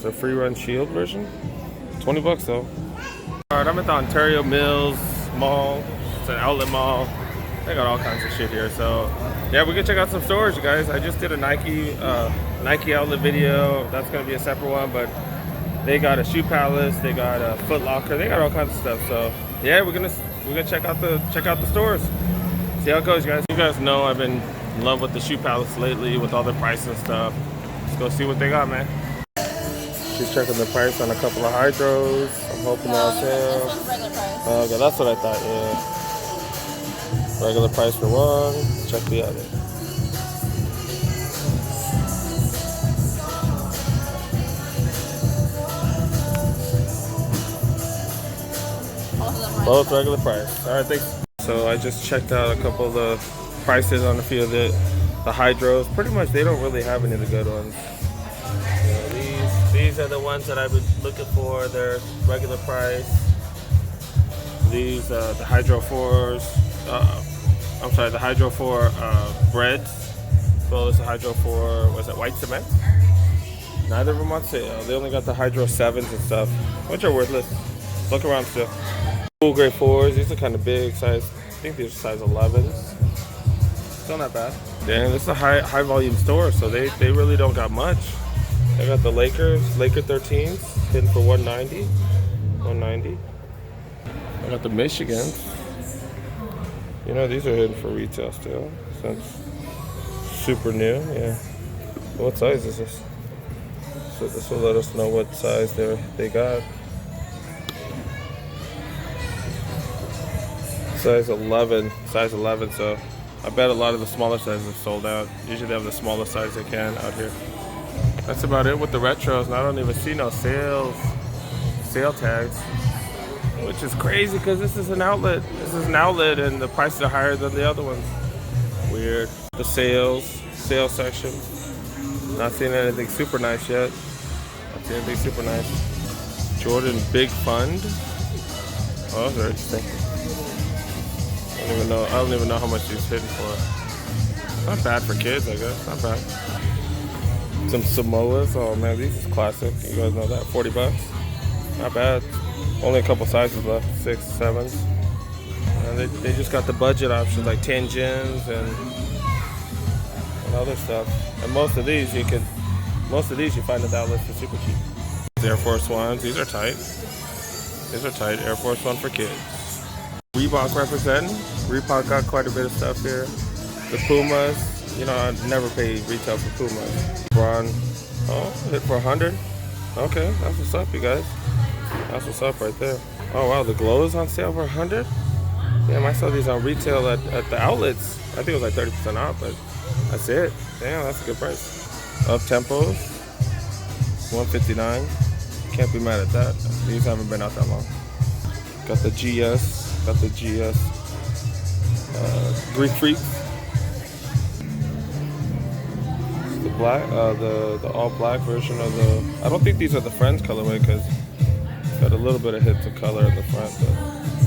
The free run shield version. 20 bucks though. Alright, I'm at the Ontario Mills Mall. It's an outlet mall. They got all kinds of shit here. So yeah, we can check out some stores, you guys. I just did a Nike outlet video. That's gonna be a separate one, but they got a Shoe Palace, they got a Footlocker, they got all kinds of stuff. So yeah, we're gonna check out the stores. See how it goes, guys. You guys know I've been in love with the Shoe Palace lately with all the prices and stuff. Let's go see what they got, man. She's checking the price on a couple of hydros. I'm hoping they're on sale. This one's regular price. Okay, that's what I thought, yeah. Regular price for one, check the other. Both regular price. Alright, thanks. So I just checked out a couple of the prices on a few of the hydros. Pretty much they don't really have any of the good ones. These are the ones that I've been looking for. They're regular price. These the Hydro 4s. I'm sorry, the Hydro 4 breads. As well as the Hydro 4, was it white cement? Neither of them on sale. They only got the Hydro 7s and stuff, which are worthless. Look around still. Cool grade 4s. These are kind of big size. I think these are size 11s. Still not bad. Damn, this is a high volume store, so they really don't got much. I got the Laker 13s hitting for 190. 190. I got the Michigans. You know, these are hitting for retail still. Since super new, yeah. What size is this? So this will let us know what size they got. Size 11, so I bet a lot of the smaller sizes are sold out. Usually they have the smallest size they can out here. That's about it with the retros, and I don't even see no sale tags, which is crazy because this is an outlet. And the prices are higher than the other ones. Weird. The sales section. Not seeing anything super nice yet. Jordan Big Fund. Oh, very interesting. I don't even know how much he's hitting for. Not bad for kids, I guess. Not bad. Some Samoas. Oh man, these is classic. You guys know that. 40 bucks. Not bad. Only a couple sizes left. 6, 7s. And they just got the budget options like Tenjins and other stuff. And most of these you find at the outlets for super cheap. Air Force Ones. These are tight. Air Force One for kids. Reebok representing. Reebok got quite a bit of stuff here. The Pumas, you know, I never pay retail for Pumas. Braun, hit for 100. Okay, that's what's up, you guys. That's what's up right there. Oh wow, the Glow is on sale for 100. Damn, I saw these on retail at the outlets. I think it was like 30% off, but that's it. Damn, that's a good price. Up Tempos, 159. Can't be mad at that. These haven't been out that long. Got the GS. Greek Freak. The black, the all black version of the. I don't think these are the Friends colorway because it's got a little bit of hits of color in the front. But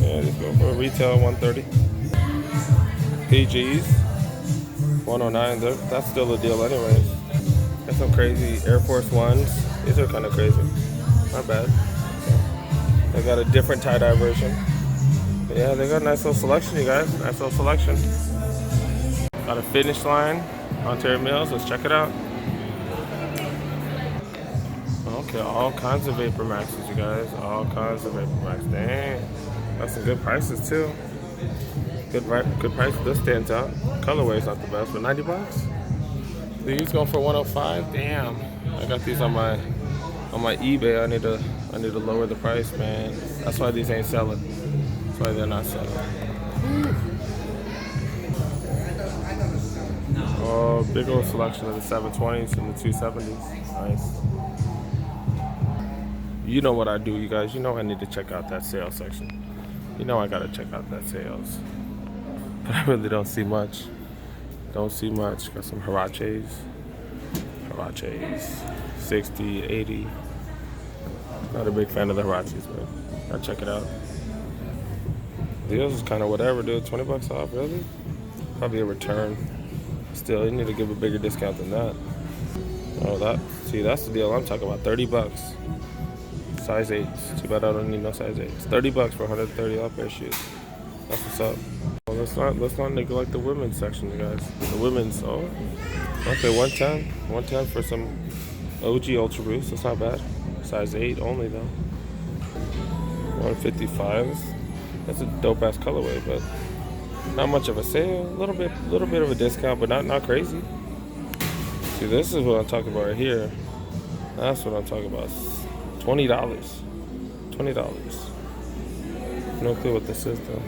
yeah, just go for retail 130. PGs 109. That's still a deal, anyways. Got some crazy Air Force Ones. These are kind of crazy. Not bad. They got a different tie-dye version. Yeah, they got a nice little selection, you guys. Nice little selection. Got a Finishline, Ontario Mills. Let's check it out. Okay, all kinds of Vapormaxes, you guys. All kinds of Vapormax. Dang, that's some good prices too. Good price. This stands out. Colorway's not the best, but 90 bucks. These going for 105. Damn, I got these on my eBay. I need to lower the price, man. That's why these ain't selling. That's why they're not selling. Oh, big old selection of the 720s and the 270s. Nice. You know what I do, you guys. You know I need to check out that sales section. You know I gotta check out that sales. But I really don't see much. Got some Huaraches. 60, 80. Not a big fan of the Huaraches, but I'll check it out. Deals is kind of whatever, dude. 20 bucks off, really? Probably a return. Still, you need to give a bigger discount than that. Oh, that's the deal I'm talking about. 30 bucks. Size 8s. Too bad I don't need no size 8s. 30 bucks for $130 pair of shoes. That's what's up. Well, let's not neglect the women's section, guys. The women's, oh, okay, 110. 110 for some OG Ultra Boost. That's not bad. Size 8 only though. 155. That's a dope ass colorway, but not much of a sale. A little bit of a discount, but not crazy. See, this is what I'm talking about right here. That's what I'm talking about. $20. $20. No clue what this is though.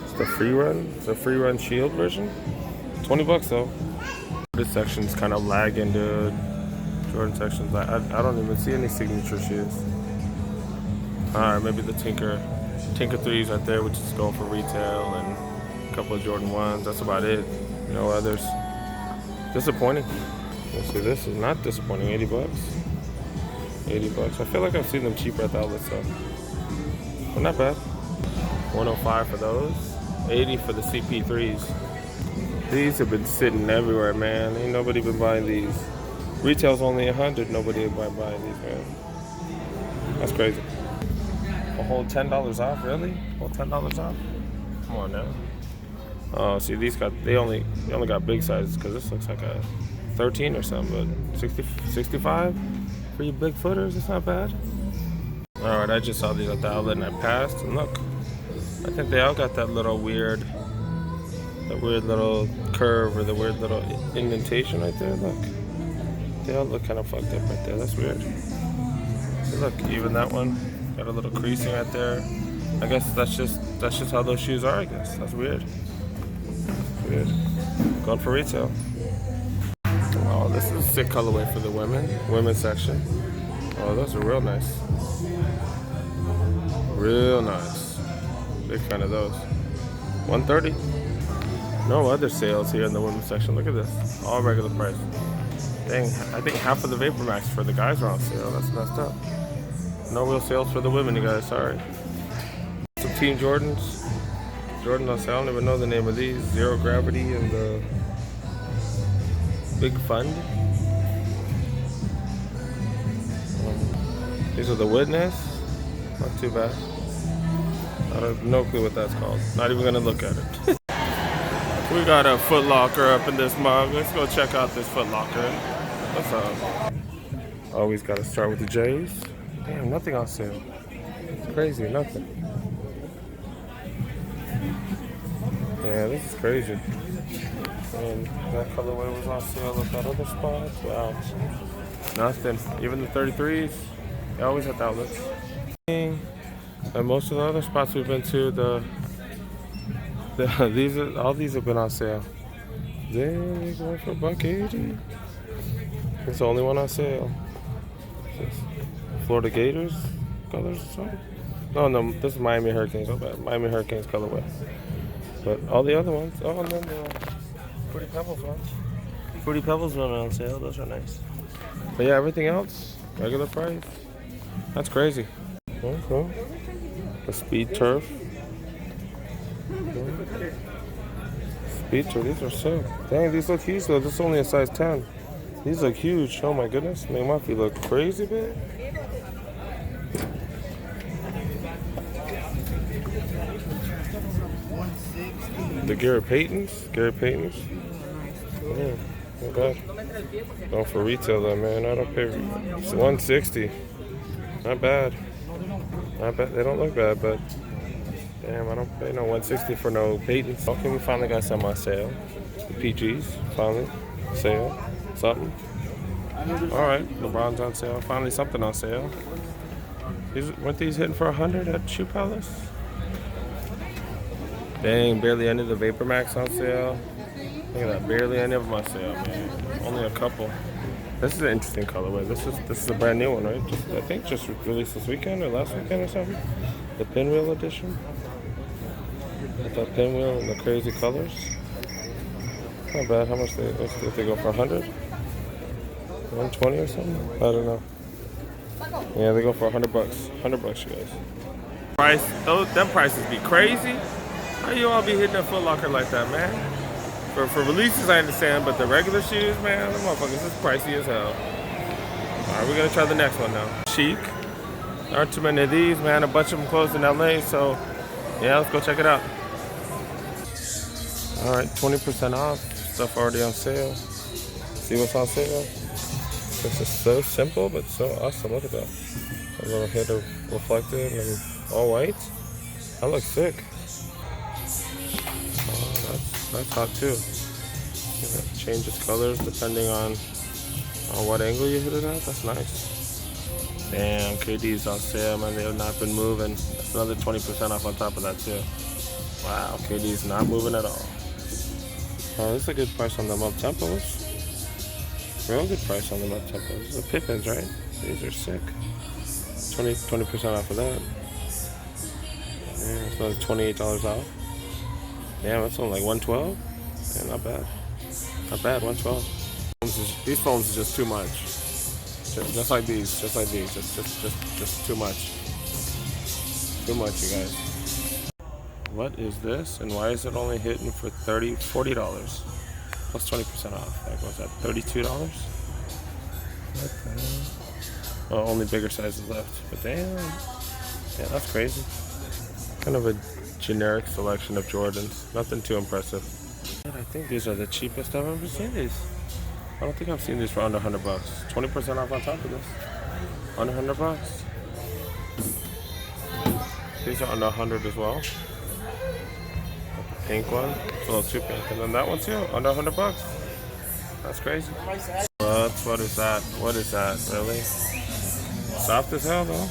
It's the free run. It's a free run shield version. 20 bucks though. This section's kind of lagging, dude. Jordan sections. I don't even see any signature shoes. Alright, maybe the Tinker 3s right there, which is going for retail, and a couple of Jordan 1s. That's about it. No others. Disappointing. Let's see, this is not disappointing. 80 bucks. 80 bucks. I feel like I've seen them cheaper at the outlet, so. But not bad. 105 for those. 80 for the CP3s. These have been sitting everywhere, man. Ain't nobody been buying these. Retail's only 100. Nobody been buying these, man. That's crazy. A whole $10 off, really? A whole $10 off? Come on now. Oh, see, they only got big sizes because this looks like a 13 or something, but 65 for you big footers, it's not bad. All right, I just saw these at the outlet and I passed, and look, I think they all got that weird little curve or the weird little indentation right there. Look, they all look kind of fucked up right there. That's weird. See, look, even that one got a little creasing right there. I guess that's just how those shoes are. I guess that's weird. Weird. Going for retail. Oh, this is a sick colorway for the women's section. Oh, those are real nice. Real nice. Big fan of those. 130. No other sales here in the women's section. Look at this. All regular price. Dang, I think half of the Vapormax for the guys are on sale. That's messed up. No real sales for the women, you guys. Sorry. Some Team Jordans. Jordan on sale. I don't even know the name of these. Zero Gravity and the Big Fund. These are the Witness. Not too bad. I have no clue what that's called. Not even gonna look at it. We got a Footlocker up in this mug. Let's go check out this Footlocker. What's up? Always gotta start with the J's. Damn, nothing on sale. It's crazy, nothing. Yeah, this is crazy. And that colorway was on sale at that other spot. Wow. Nothing. Even the 33s, they always at the outlets. And most of the other spots we've been to, all these have been on sale. They're going for $180. It's the only one on sale. Florida Gators colors or something? No, this is Miami Hurricanes. Oh, bad. Miami Hurricanes colorway. But all the other ones, and then the Fruity Pebbles ones. Fruity Pebbles one on sale. Those are nice. But yeah, everything else, regular price. That's crazy. Okay. The Speed Turf. Speed Turf, these are sick. Dang, these look huge though. This is only a size 10. These look huge. Oh my goodness. Make my feet look crazy big. The Gary Paytons. Yeah, not bad. Going for retail though, man. I don't pay. It's 160. Not bad. Not bad. They don't look bad, but damn, I don't pay no 160 for no Paytons. Okay, we finally got some on sale. The PGs, finally. Sale. Something. Alright, LeBron's on sale. Finally something on sale. Weren't these hitting for 100 at Shoe Palace? Dang, barely any of the Vapormax on sale. Look at that, barely any of them on sale, man. Only a couple. This is an interesting colorway. This is a brand new one, right? I think just released this weekend or last weekend or something. The pinwheel edition. With that pinwheel and the crazy colors. Not bad. How much if they go for 100? 120 or something? I don't know. Yeah, they go for 100 bucks. 100 bucks, you guys. Them prices be crazy. How you all be hitting a Footlocker like that, man? For releases, I understand, but the regular shoes, man, the motherfuckers is pricey as hell. All right, we're gonna try the next one now. Shiekh. There aren't too many of these, man. A bunch of them closed in LA, so yeah, let's go check it out. All right, 20% off. Stuff already on sale. See what's on sale? This is so simple, but so awesome. Look at that. A little hit of reflective and all white. That looks sick. Oh, that's hot too. It changes colors depending on what angle you hit it at. That's nice. Damn, KD's on sale, man. They have not been moving. That's another 20% off on top of that too. Wow, KD's not moving at all. Oh, this is a good price on them up tempos. Real good price on them up tempos. These are Pippins, right? These are sick. 20% off of that. Yeah, it's another $28 off. Damn, that's only like $112. Yeah, not bad. Not bad, $112. These foams is just too much. Just like these, just too much. Too much, you guys. What is this, and why is it only hitting for $40 plus 20% off? Like, what's that, $32? What the hell? Oh, only bigger sizes left. But damn, yeah, that's crazy. Kind of a generic selection of Jordans. Nothing too impressive. And I think these are the cheapest I've ever seen these. I don't think I've seen these for under $100. 20% off on top of this. Under $100. These are under 100 as well. Pink one, it's a little too pink, and then that one too, under $100. That's crazy. What is that? What is that? Really? Soft as hell though.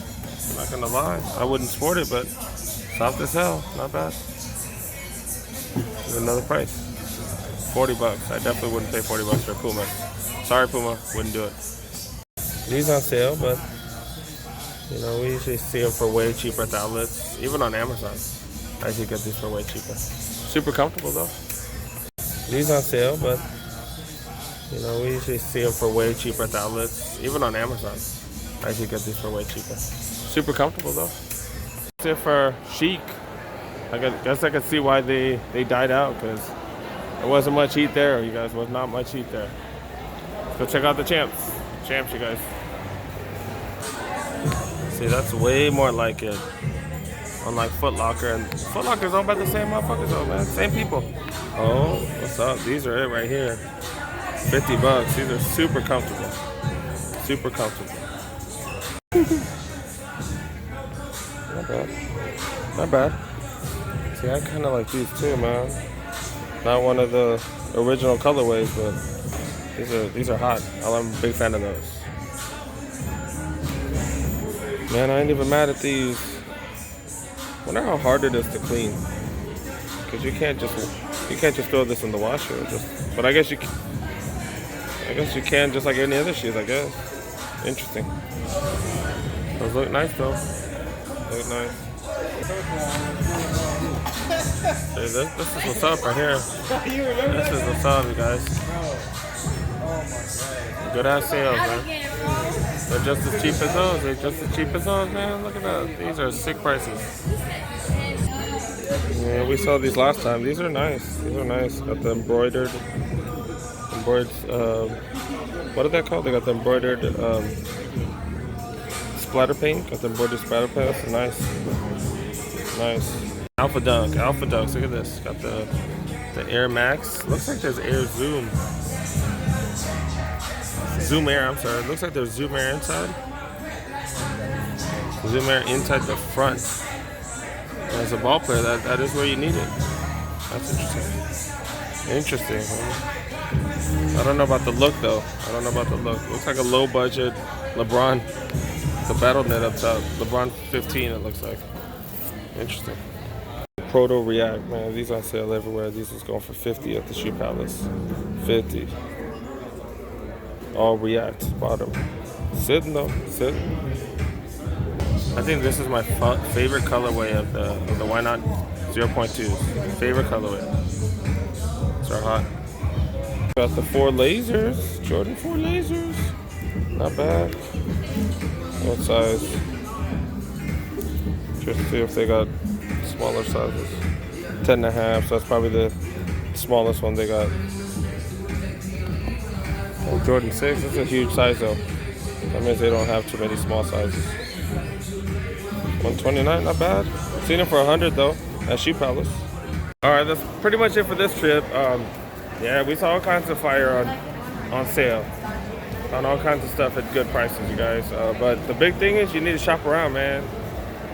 I'm not gonna lie. I wouldn't sport it, but soft as hell. Not bad. There's another price. $40. I definitely wouldn't pay $40 for a Puma. Sorry, Puma, wouldn't do it. These on sale, but you know, we usually see them for way cheaper at the outlets, even on Amazon. I usually get these for way cheaper. Super comfortable though. These on sale, but you know, we usually see them for way cheaper at the outlets, even on Amazon. I usually get these for way cheaper. Super comfortable though. That's it for Shiekh. I guess I could see why they died out, because there wasn't much heat there, you guys. Was not much heat there. Let's go check out the champs, you guys. See, that's way more like it. Unlike Footlocker, and Footlocker's owned by the same motherfuckers though, man. Same people. Oh, what's up? These are it right here. $50. These are super comfortable. Super comfortable. Not bad. Not bad. See, I kind of like these too, man. Not one of the original colorways, but these are hot. I'm a big fan of those. Man, I ain't even mad at these. I wonder how hard it is to clean, because you can't just throw this in the washer. But I guess you can just like any other shoes, I guess. Interesting. Those look nice though. Look nice. Hey, this is what's up right here. This is what's up, you guys. Good ass sales, man. They're just as cheap as those. They're just as cheap as those, man. Look at that. These are sick prices. Yeah, we saw these last time. These are nice. These are nice. Got the embroidered. What are they called? They got the embroidered splatter paint. Got the embroidered splatter paint. That's nice. Nice. Alpha Dunks. Look at this. Got the Air Max. Looks like there's Air Zoom. Zoom Air, I'm sorry. It looks like there's Zoom Air inside. Zoom Air inside the front. As a ball player, that is where you need it. That's interesting. I don't know about the look though. Looks like a low budget LeBron. The battle net up top. LeBron 15 it looks like. Interesting. Proto React, man. These on sale everywhere. These is going for $50 at the Shoe Palace. $50. All React bottom. Sitting though. Sitting. I think this is my favorite colorway of the Why Not 0.2s. Favorite colorway. These are hot. Got the 4 lasers. Jordan 4 lasers. Not bad. What size? Just see if they got smaller sizes. 10.5. So that's probably the smallest one they got. Oh, Jordan 6. That's a huge size though. That means they don't have too many small sizes. 129, not bad. Seen it for 100 though at Shoe Palace. All right, that's pretty much it for this trip. Yeah, we saw all kinds of fire on sale, on all kinds of stuff at good prices, you guys. But the big thing is you need to shop around, man.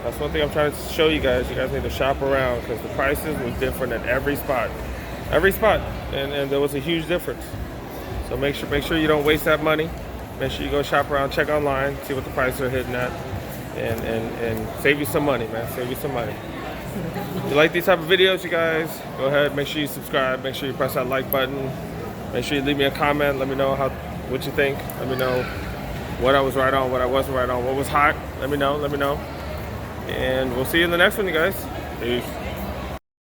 That's one thing I'm trying to show you guys. You guys need to shop around because the prices was different at every spot, and there was a huge difference. So make sure you don't waste that money. Make sure you go shop around, check online, see what the prices are hitting at, and save you some money, man. Save you some money. If you like these type of videos, you guys, go ahead, make sure you subscribe, make sure you press that like button, make sure you leave me a comment, let me know what you think, let me know what I was right on, what I wasn't right on, what was hot, let me know, and we'll see you in the next one, you guys. Peace.